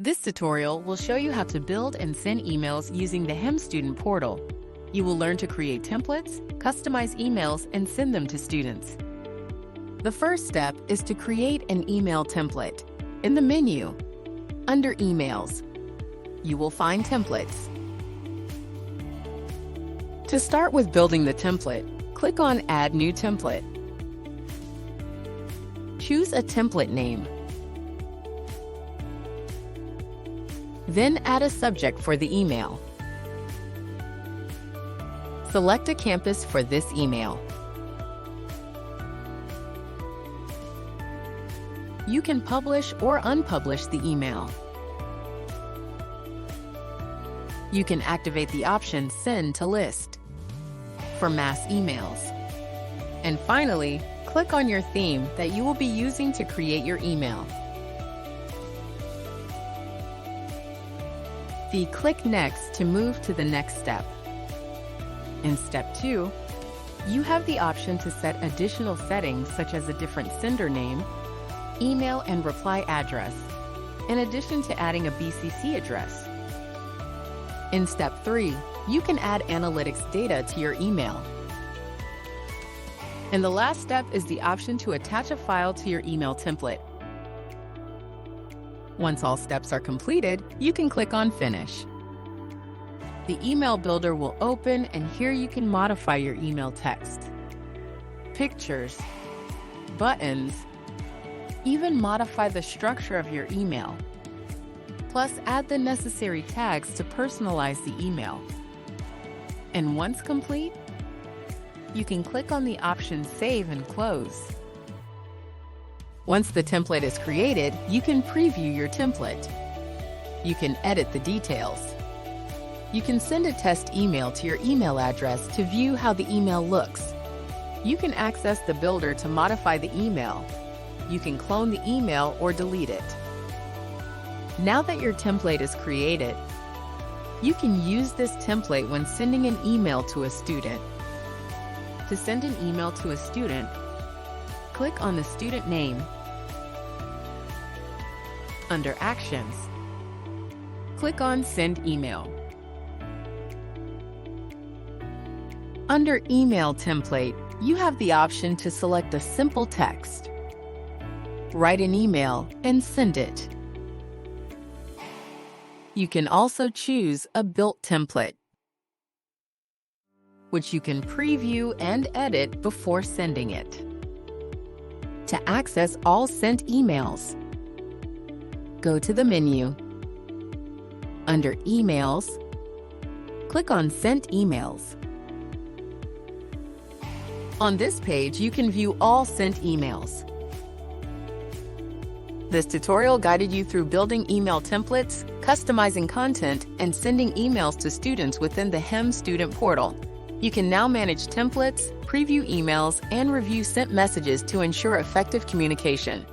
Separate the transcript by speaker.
Speaker 1: This tutorial will show you how to build and send emails using the HEMSP student portal. You will learn to create templates, customize emails, and send them to students. The first step is to create an email template. In the menu, under Emails, you will find Templates. To start with building the template, click on Add New Template. Choose a template name. Then add a subject for the email. Select a campus for this email. You can publish or unpublish the email. You can activate the option Send to List for mass emails. And finally, click on your theme that you will be using to create your email. Click Next to move to the next step. In Step 2, you have the option to set additional settings such as a different sender name, email and reply address, in addition to adding a BCC address. In Step 3, you can add analytics data to your email. And the last step is the option to attach a file to your email template. Once all steps are completed, you can click on Finish. The email builder will open, and here you can modify your email text, pictures, buttons, even modify the structure of your email. Plus, add the necessary tags to personalize the email. And once complete, you can click on the option Save and Close. Once the template is created, you can preview your template. You can edit the details. You can send a test email to your email address to view how the email looks. You can access the builder to modify the email. You can clone the email or delete it. Now that your template is created, you can use this template when sending an email to a student. To send an email to a student, click on the student name. Under Actions, click on Send Email. Under Email Template, you have the option to select a simple text. Write an email and send it. You can also choose a built template, which you can preview and edit before sending it. To access all sent emails, go to the menu. Under Emails, click on Sent Emails. On this page, you can view all sent emails. This tutorial guided you through building email templates, customizing content, and sending emails to students within the HEMSP student portal. You can now manage templates, preview emails, and review sent messages to ensure effective communication.